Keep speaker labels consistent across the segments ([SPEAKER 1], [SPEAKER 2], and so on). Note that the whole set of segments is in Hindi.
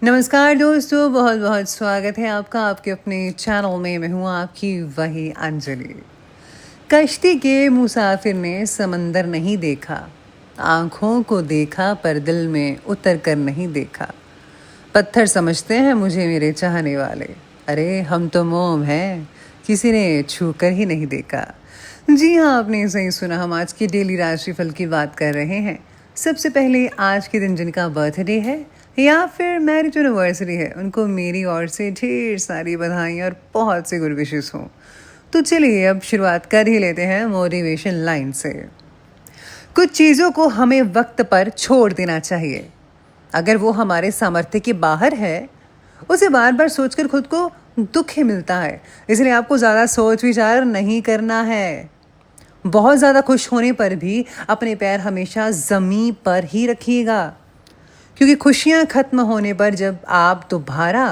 [SPEAKER 1] नमस्कार दोस्तों, बहुत बहुत स्वागत है आपका आपके अपने चैनल में। मैं हूँ आपकी वही अंजलि। कश्ती के मुसाफिर ने समंदर नहीं देखा, आंखों को देखा पर दिल में उतर कर नहीं देखा। पत्थर समझते हैं मुझे मेरे चाहने वाले, अरे हम तो मोम हैं, किसी ने छू कर ही नहीं देखा। जी हाँ, आपने सही सुना। हम आज की डेली राशिफल की बात कर रहे हैं। सबसे पहले आज के दिन जिनका बर्थडे है या फिर मैरिज एनिवर्सरी है, उनको मेरी ओर से ढेर सारी बधाई और बहुत से गुड विशेस हों। तो चलिए अब शुरुआत कर ही लेते हैं मोटिवेशन लाइन से। कुछ चीज़ों को हमें वक्त पर छोड़ देना चाहिए। अगर वो हमारे सामर्थ्य के बाहर है, उसे बार बार सोचकर खुद को दुख ही मिलता है। इसलिए आपको ज़्यादा सोच विचार नहीं करना है। बहुत ज़्यादा खुश होने पर भी अपने पैर हमेशा ज़मीन पर ही रखिएगा, क्योंकि खुशियाँ खत्म होने पर जब आप दोबारा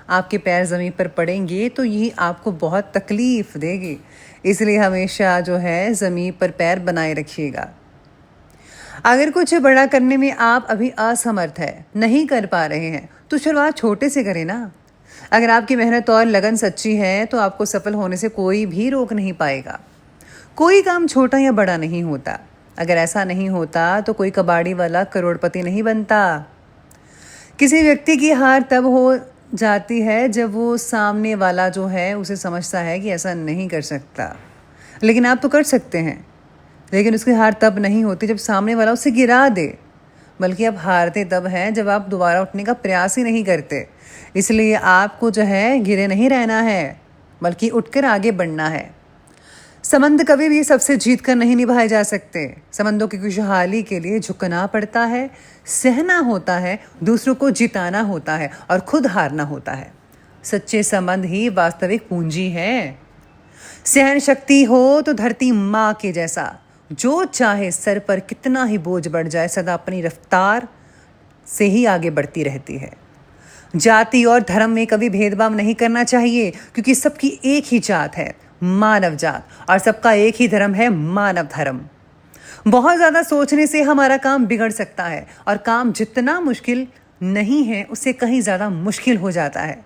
[SPEAKER 1] आपके पैर ज़मीन पर पड़ेंगे तो ये आपको बहुत तकलीफ़ देगी। इसलिए हमेशा जो है ज़मीन पर पैर बनाए रखिएगा। अगर कुछ बड़ा करने में आप अभी असमर्थ है, नहीं कर पा रहे हैं, तो शुरुआत छोटे से करें ना। अगर आपकी मेहनत और लगन सच्ची है तो आपको सफल होने से कोई भी रोक नहीं पाएगा। कोई काम छोटा या बड़ा नहीं होता। अगर ऐसा नहीं होता तो कोई कबाड़ी वाला करोड़पति नहीं बनता। किसी व्यक्ति की हार तब हो जाती है जब वो सामने वाला जो है उसे समझता है कि ऐसा नहीं कर सकता, लेकिन आप तो कर सकते हैं। लेकिन उसकी हार तब नहीं होती जब सामने वाला उसे गिरा दे, बल्कि आप हारते तब हैं जब आप दोबारा उठने का प्रयास ही नहीं करते। इसलिए आपको जो है गिरे नहीं रहना है, बल्कि उठकर आगे बढ़ना है। संबंध कभी भी सबसे जीत कर नहीं निभाए जा सकते। संबंधों की खुशहाली के लिए झुकना पड़ता है, सहना होता है, दूसरों को जिताना होता है और खुद हारना होता है। सच्चे संबंध ही वास्तविक पूंजी है। सहन शक्ति हो तो धरती माँ के जैसा, जो चाहे सर पर कितना ही बोझ बढ़ जाए, सदा अपनी रफ्तार से ही आगे बढ़ती रहती है। जाति और धर्म में कभी भेदभाव नहीं करना चाहिए, क्योंकि सबकी एक ही जात है, मानव जात, और सबका एक ही धर्म है, मानव धर्म। बहुत ज़्यादा सोचने से हमारा काम बिगड़ सकता है, और काम जितना मुश्किल नहीं है उससे कहीं ज़्यादा मुश्किल हो जाता है।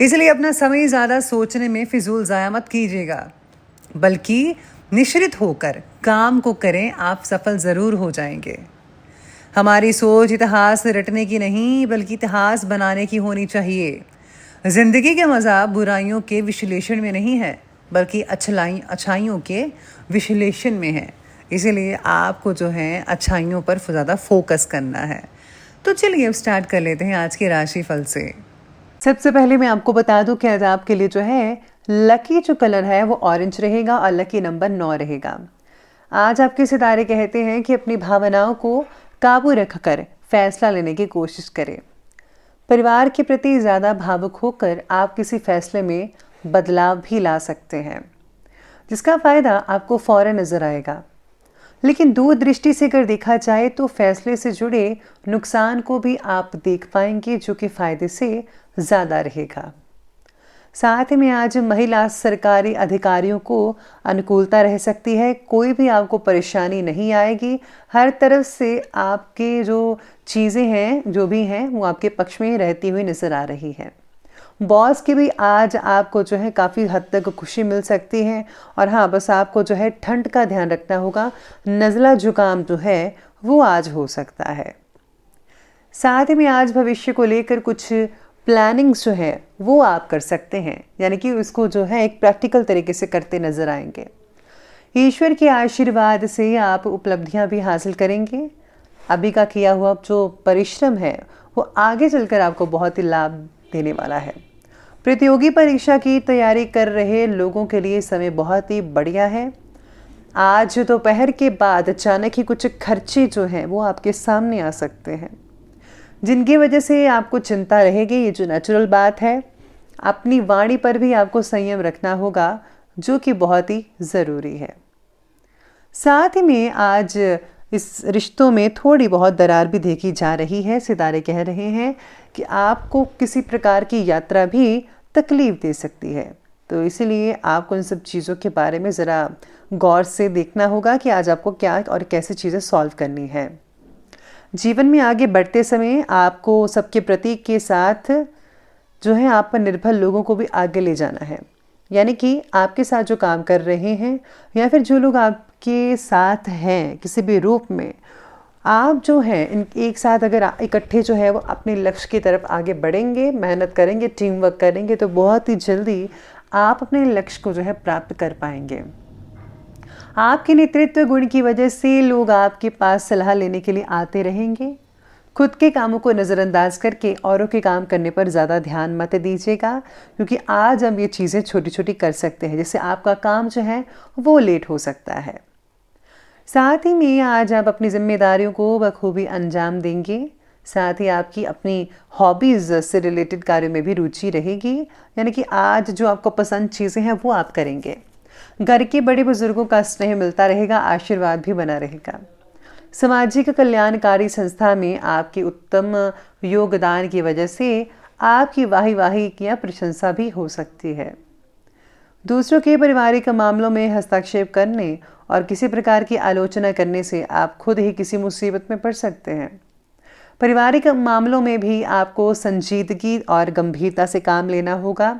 [SPEAKER 1] इसलिए अपना समय ज़्यादा सोचने में फिजूल ज़ाया मत कीजिएगा, बल्कि निश्चित होकर काम को करें, आप सफल ज़रूर हो जाएंगे। हमारी सोच इतिहास रटने की नहीं, बल्कि इतिहास बनाने की होनी चाहिए। जिंदगी का मज़ा बुराइयों के विश्लेषण में नहीं है, बल्कि अच्छाइयों के विश्लेषण में है। इसीलिए आपको जो है अच्छाइयों पर ज़्यादा फोकस करना है। तो चलिए अब स्टार्ट कर लेते हैं आज के राशिफल से। सबसे पहले मैं आपको बता दूं कि आज आपके लिए जो है लकी जो कलर है वो ऑरेंज रहेगा और लकी नंबर 9 रहेगा। आज आपके सितारे कहते हैं कि अपनी भावनाओं को काबू रखकर फैसला लेने की कोशिश करें। परिवार के प्रति ज़्यादा भावुक होकर आप किसी फैसले में बदलाव भी ला सकते हैं, जिसका फ़ायदा आपको फौरन नज़र आएगा। लेकिन दूरदृष्टि से अगर देखा जाए तो फैसले से जुड़े नुकसान को भी आप देख पाएंगे, जो कि फ़ायदे से ज़्यादा रहेगा। साथ ही में आज महिला सरकारी अधिकारियों को अनुकूलता रह सकती है। कोई भी आपको परेशानी नहीं आएगी। हर तरफ से आपके जो चीज़ें हैं, जो भी हैं, वो आपके पक्ष में रहती हुई नज़र आ रही है। बॉस की भी आज आपको जो है काफ़ी हद तक खुशी मिल सकती है। और हाँ, बस आपको जो है ठंड का ध्यान रखना होगा। नज़ला जुकाम जो है वो आज हो सकता है। साथ ही में आज भविष्य को लेकर कुछ प्लानिंग्स जो है वो आप कर सकते हैं, यानी कि उसको जो है एक प्रैक्टिकल तरीके से करते नजर आएंगे। ईश्वर के आशीर्वाद से आप उपलब्धियां भी हासिल करेंगे। अभी का किया हुआ जो परिश्रम है वो आगे चलकर आपको बहुत ही लाभ देने वाला है। प्रतियोगी परीक्षा की तैयारी कर रहे लोगों के लिए समय बहुत ही बढ़िया है। आज दोपहर के बाद अचानक ही कुछ खर्चे जो हैं वो आपके सामने आ सकते हैं, जिनकी वजह से आपको चिंता रहेगी। ये जो नेचुरल बात है। अपनी वाणी पर भी आपको संयम रखना होगा, जो कि बहुत ही ज़रूरी है। साथ ही में आज इस रिश्तों में थोड़ी बहुत दरार भी देखी जा रही है। सितारे कह रहे हैं कि आपको किसी प्रकार की यात्रा भी तकलीफ दे सकती है, तो इसीलिए आपको इन सब चीज़ों के बारे में ज़रा गौर से देखना होगा कि आज आपको क्या और कैसे चीज़ें सॉल्व करनी है। जीवन में आगे बढ़ते समय आपको सबके प्रति के साथ जो है आप पर निर्भर लोगों को भी आगे ले जाना है। यानी कि आपके साथ जो काम कर रहे हैं या फिर जो लोग आपके साथ हैं किसी भी रूप में, आप जो हैं इन एक साथ अगर इकट्ठे जो है वो अपने लक्ष्य की तरफ आगे बढ़ेंगे, मेहनत करेंगे, टीम वर्क करेंगे तो बहुत ही जल्दी आप अपने लक्ष्य को जो है प्राप्त कर पाएंगे। आपके नेतृत्व गुण की वजह से लोग आपके पास सलाह लेने के लिए आते रहेंगे। खुद के कामों को नज़रअंदाज करके औरों के काम करने पर ज़्यादा ध्यान मत दीजिएगा, क्योंकि आज हम ये चीज़ें छोटी छोटी कर सकते हैं जिससे आपका काम जो है वो लेट हो सकता है। साथ ही में आज आप अपनी जिम्मेदारियों को बखूबी अंजाम देंगे। साथ ही आपकी अपनी हॉबीज़ से रिलेटेड कार्यों में भी रुचि रहेगी, यानी कि आज जो आपको पसंद चीज़ें हैं वो आप करेंगे। घर के बड़े बुजुर्गों का स्नेह मिलता रहेगा, आशीर्वाद भी बना रहेगा। सामाजिक कल्याणकारी संस्था में आपके उत्तम योगदान की वजह से आपकी वाही या प्रशंसा भी हो सकती है। दूसरों के पारिवारिक मामलों में हस्तक्षेप करने और किसी प्रकार की आलोचना करने से आप खुद ही किसी मुसीबत में पड़ सकते हैं। पारिवारिक मामलों में भी आपको संजीदगी और गंभीरता से काम लेना होगा,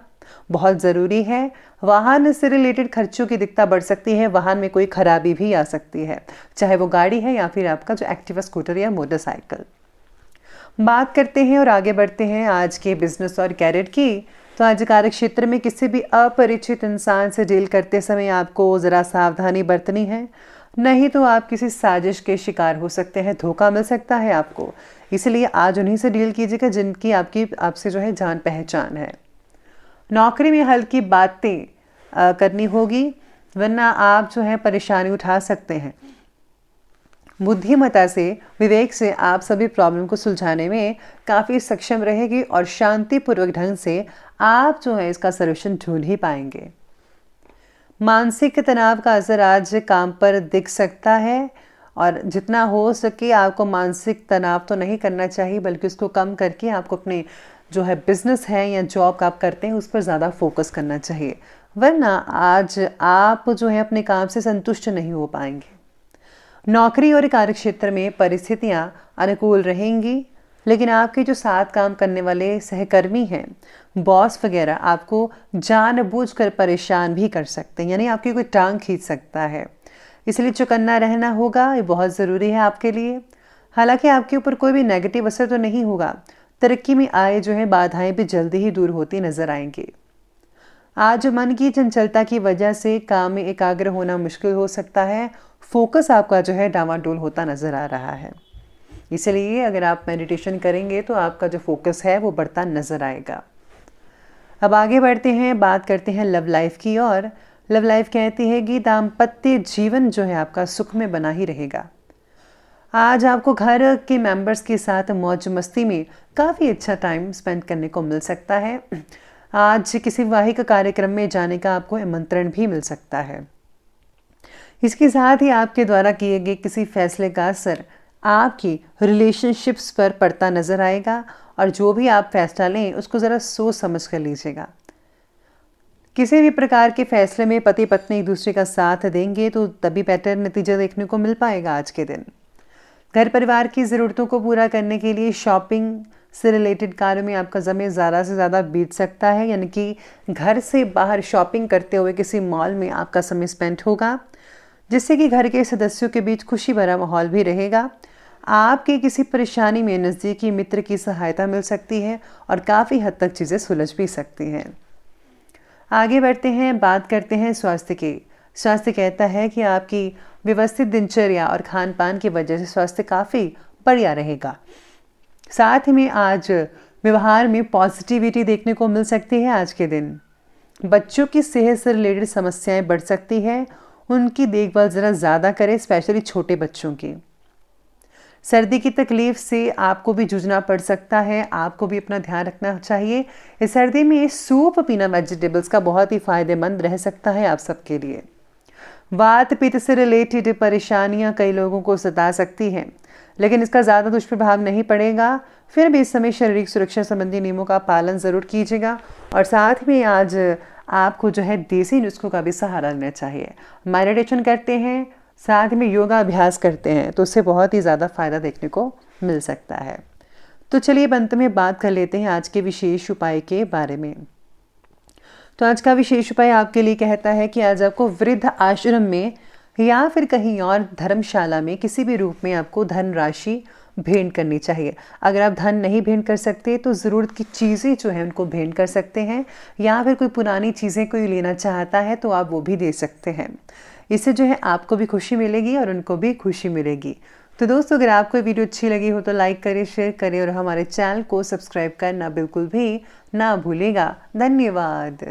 [SPEAKER 1] बहुत ज़रूरी है। वाहन से रिलेटेड खर्चों की दिक्कत बढ़ सकती है, वाहन में कोई खराबी भी आ सकती है, चाहे वो गाड़ी है या फिर आपका जो एक्टिवा स्कूटर या मोटरसाइकिल। बात करते हैं और आगे बढ़ते हैं आज के बिजनेस और कैरियर की। तो आज कार्य क्षेत्र में किसी भी अपरिचित इंसान से डील करते समय आपको ज़रा सावधानी बरतनी है, नहीं तो आप किसी साजिश के शिकार हो सकते हैं, धोखा मिल सकता है आपको। इसलिए आज उन्हीं से डील कीजिएगा जिनकी आपसे जो है जान पहचान है। नौकरी में हल्की बातें करनी होगी, वरना आप जो है परेशानी उठा सकते हैं। बुद्धिमत्ता से, विवेक से आप सभी प्रॉब्लम को सुलझाने में काफ़ी सक्षम रहेगी और शांतिपूर्वक ढंग से आप जो है इसका सलूशन ढूंढ ही पाएंगे। मानसिक तनाव का असर आज काम पर दिख सकता है और जितना हो सके आपको मानसिक तनाव तो नहीं करना चाहिए, बल्कि उसको कम करके आपको अपने जो है बिजनेस है या जॉब आप करते हैं उस पर ज़्यादा फोकस करना चाहिए, वरना आज आप जो है अपने काम से संतुष्ट नहीं हो पाएंगे। नौकरी और कार्यक्षेत्र में परिस्थितियां अनुकूल रहेंगी, लेकिन आपके जो साथ काम करने वाले सहकर्मी हैं, बॉस वगैरह, आपको जानबूझकर परेशान भी कर सकते हैं, यानी आपकी कोई टांग खींच सकता है। इसलिए चौकन्ना रहना होगा, ये बहुत ज़रूरी है आपके लिए। हालांकि आपके ऊपर कोई भी नेगेटिव असर तो नहीं होगा, तरक्की में आए जो है बाधाएं भी जल्दी ही दूर होती नजर आएंगी। आज मन की चंचलता की वजह से काम में एकाग्र होना मुश्किल हो सकता है, फोकस आपका जो है डावाडोल होता नजर आ रहा है। इसलिए अगर आप मेडिटेशन करेंगे तो आपका जो फोकस है वो बढ़ता नजर आएगा। अब आगे बढ़ते हैं, बात करते हैं लव लाइफ की। और लव लाइफ कहती है कि दाम्पत्य जीवन जो है आपका सुख में बना ही रहेगा। आज आपको घर के मेंबर्स के साथ मौज मस्ती में काफ़ी अच्छा टाइम स्पेंड करने को मिल सकता है। आज किसी वैवाहिक कार्यक्रम में जाने का आपको आमंत्रण भी मिल सकता है। इसके साथ ही आपके द्वारा किए गए किसी फैसले का असर आपकी रिलेशनशिप्स पर पड़ता नजर आएगा, और जो भी आप फैसला लें उसको ज़रा सोच समझ कर लीजिएगा। किसी भी प्रकार के फैसले में पति पत्नी एक दूसरे का साथ देंगे तो तभी बेटर नतीजा देखने को मिल पाएगा आज के दिन। घर परिवार की ज़रूरतों को पूरा करने के लिए शॉपिंग से रिलेटेड कार्यों में आपका समय ज़्यादा से ज़्यादा बीत सकता है, यानी कि घर से बाहर शॉपिंग करते हुए किसी मॉल में आपका समय स्पेंड होगा, जिससे कि घर के सदस्यों के बीच खुशी भरा माहौल भी रहेगा। आपके किसी परेशानी में नज़दीकी मित्र की सहायता मिल सकती है और काफ़ी हद तक चीज़ें सुलझ भी सकती हैं। आगे बढ़ते हैं, बात करते हैं स्वास्थ्य की। स्वास्थ्य कहता है कि आपकी व्यवस्थित दिनचर्या और खान पान की वजह से स्वास्थ्य काफ़ी बढ़िया रहेगा। साथ ही में आज व्यवहार में पॉजिटिविटी देखने को मिल सकती है आज के दिन। बच्चों की सेहत से रिलेटेड समस्याएं बढ़ सकती है, उनकी देखभाल ज़रा ज़्यादा करें, स्पेशली छोटे बच्चों की। सर्दी की तकलीफ से आपको भी जूझना पड़ सकता है, आपको भी अपना ध्यान रखना चाहिए। इस सर्दी में सूप पीना वेजिटेबल्स का बहुत ही फायदेमंद रह सकता है आप सबके लिए। वात पित्त से रिलेटेड परेशानियां कई लोगों को सता सकती हैं, लेकिन इसका ज़्यादा दुष्प्रभाव नहीं पड़ेगा। फिर भी इस समय शारीरिक सुरक्षा संबंधी नियमों का पालन ज़रूर कीजिएगा, और साथ में आज आपको जो है देसी नुस्खों का भी सहारा लेना चाहिए। मेडिटेशन करते हैं, साथ में योगा अभ्यास करते हैं तो उससे बहुत ही ज़्यादा फ़ायदा देखने को मिल सकता है। तो चलिए अब अंत में बात कर लेते हैं आज के विशेष उपाय के बारे में। तो आज का विशेष उपाय आपके लिए कहता है कि आज आपको वृद्ध आश्रम में या फिर कहीं और धर्मशाला में किसी भी रूप में आपको धनराशि भेंट करनी चाहिए। अगर आप धन नहीं भेंट कर सकते तो ज़रूरत की चीज़ें जो हैं उनको भेंट कर सकते हैं, या फिर कोई पुरानी चीज़ें कोई लेना चाहता है तो आप वो भी दे सकते हैं। इससे जो है आपको भी खुशी मिलेगी और उनको भी खुशी मिलेगी। तो दोस्तों, अगर आपको वीडियो अच्छी लगी हो तो लाइक करें, शेयर करें और हमारे चैनल को सब्सक्राइब करना बिल्कुल भी ना भूलेगा। धन्यवाद।